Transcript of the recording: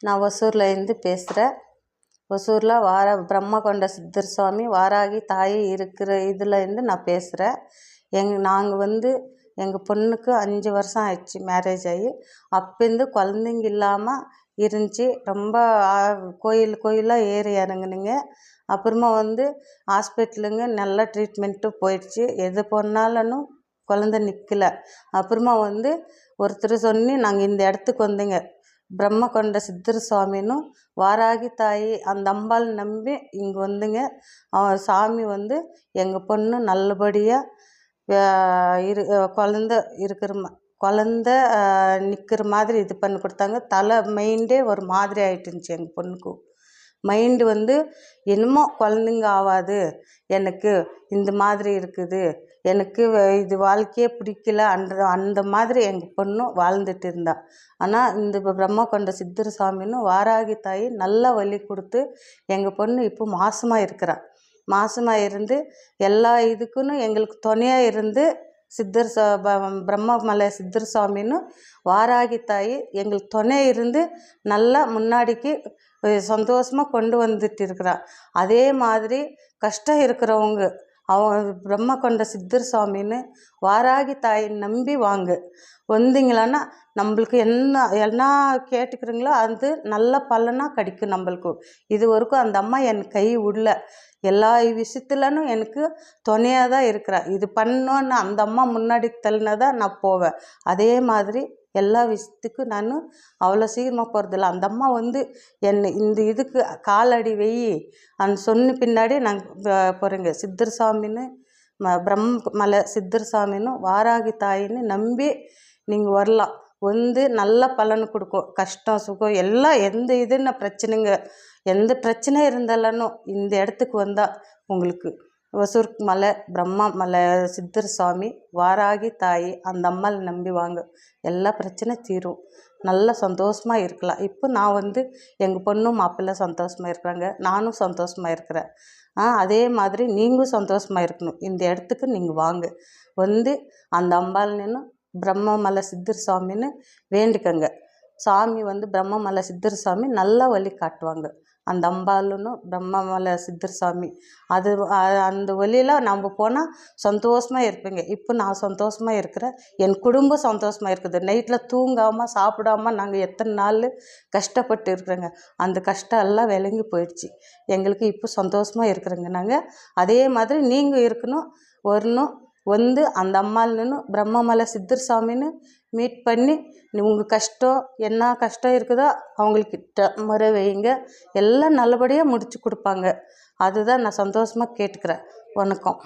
நான் ஒசூர்லேருந்து பேசுகிறேன். ஒசூரில் பிரம்மகொண்ட சித்தர் சுவாமி வாராகி தாய் இருக்கிற இதுலேருந்து நான் பேசுகிறேன். நாங்கள் எங்கள் பொண்ணுக்கு 5 வருஷம் ஆயிடுச்சு மேரேஜ் ஆகி. அப்போருந்து குழந்தைங்க இல்லாமல் இருந்துச்சு. ரொம்ப கோயிலாக ஏறி இறங்குனுங்க. அப்புறமா ஹாஸ்பிட்டலுங்க நல்ல ட்ரீட்மெண்ட்டு போயிடுச்சு. எது பண்ணாலும் குழந்த நிற்கலை. அப்புறமா ஒருத்தர் சொல்லி நாங்கள் இந்த இடத்துக்கு வந்தோங்க. பிரம்மகொண்ட சித்தர் சுவாமின்னு வாராகி தாய் அந்த அம்பாள் நம்பி இங்கே வந்துங்க. சாமி எங்கள் பொண்ணு நல்லபடியாக குழந்த நிற்கிற மாதிரி இது பண்ணி கொடுத்தாங்க. மைண்டே ஒரு மாதிரி ஆகிட்டுருந்துச்சு. எங்கள் பொண்ணுக்கு மைண்டு என்னமோ குழந்தைங்க ஆகாது, எனக்கு இந்த மாதிரி இருக்குது, எனக்கு இது வாழ்க்கையே பிடிக்கல அந்த மாதிரி எங்கள் பொண்ணு வாழ்ந்துட்டு இருந்தா. ஆனால் இந்த பிரம்மகொண்ட சித்தர் சாமின்னு வாராகி தாய் நல்லா வழி கொடுத்து எங்கள் பொண்ணு இப்போ மாசமாக இருக்கிறா. மாசமாக இருந்து எல்லா இதுக்குன்னு எங்களுக்கு துணையாக இருந்து பிரம்மமலை சித்தர் சுவாமின்னு வாராகி தாய் எங்களுக்கு துணை இருந்து நல்லா முன்னாடிக்கு சந்தோஷமாக கொண்டு வந்துட்டு இருக்கிறா. அதே மாதிரி கஷ்டம் இருக்கிறவங்க பிரம்மகொண்ட சித்தர் சுவாமின்னு வாராகி தாயை நம்பி வந்தீங்களான்னா நம்மளுக்கு என்ன கேட்டுக்கிறீங்களோ அது நல்ல பலனாக கிடைக்கும் நம்மளுக்கு. இது வரைக்கும் அந்த அம்மா என் கை விடல. எல்லா விஷயத்துலனும் எனக்கு துணையாக தான் இருக்கிறா. இது பண்ணோன்னு அந்த அம்மா முன்னாடி தள்ளினா தான் நான் போவேன். அதே மாதிரி எல்லா விஷயத்துக்கும் நான் அவ்வளோ சீக்கிரமாக போகிறதில்ல. அந்த அம்மா என்னை இந்த இதுக்கு காலடி வெயி சொன்ன பின்னாடி நாங்கள் போகிறேங்க. சித்தர் சாமின்னு பிரம்மமலை சித்தர் சாமின்னு வாராகி தாயின்னு நம்பி நீங்கள் வரலாம். நல்ல பலன் கொடுக்கும். கஷ்டம் சுகம் எல்லாம் எந்த பிரச்சனைங்க எந்த பிரச்சனை இருந்தாலும் இந்த இடத்துக்கு வந்தால் உங்களுக்கு ஒசூர் மலை பிரம்மமலை சித்தர் சுவாமி வாராகி தாய் அந்த அம்மாவை நம்பி வாங்க. எல்லா பிரச்சனை தீரும். நல்லா சந்தோஷமாக இருக்கலாம். இப்போ நான் எங்கள் பொண்ணும் மாப்பிள்ளை சந்தோஷமாக இருக்கிறாங்க, நானும் சந்தோஷமாக இருக்கிறேன். அதே மாதிரி நீங்களும் சந்தோஷமாக இருக்கணும். இந்த இடத்துக்கு நீங்கள் வாங்க. அந்த அம்பாள் நின்று பிரம்மமலை சித்தர் சுவாமின்னு வேண்டிக்கங்க. சாமி பிரம்மமலை சித்தர் சுவாமி நல்லா வழி காட்டுவாங்க. அந்த அம்பாளுன்னு பிரம்மமலை சித்தர் சாமி அந்த வழியில் நம்ம போனால் சந்தோஷமாக இருப்பீங்க. இப்போ நான் சந்தோஷமாக இருக்கிறேன். என் குடும்பம் சந்தோஷமாக இருக்குது. நைட்டில் தூங்காமல் சாப்பிடாமல் நாங்கள் எத்தனை நாள் கஷ்டப்பட்டு இருக்கிறோங்க. அந்த கஷ்டம் எல்லாம் விளங்கி போயிடுச்சு. எங்களுக்கு இப்போ சந்தோஷமாக இருக்கிறோங்க நாங்கள். அதே மாதிரி நீங்கள் இருக்கணும். வரணும். அந்த அம்மாள்னு பிரம்மமலை சித்தர் சாமின்னு மீட் பண்ணி உங்கள் கஷ்டம் என்ன கஷ்டம் இருக்குதோ அவங்கக்கிட்ட முறை வைங்க. எல்லாம் நல்லபடியாக முடித்து கொடுப்பாங்க. அதுதான் நான் சந்தோஷமாக கேட்டுக்கிறேன். வணக்கம்.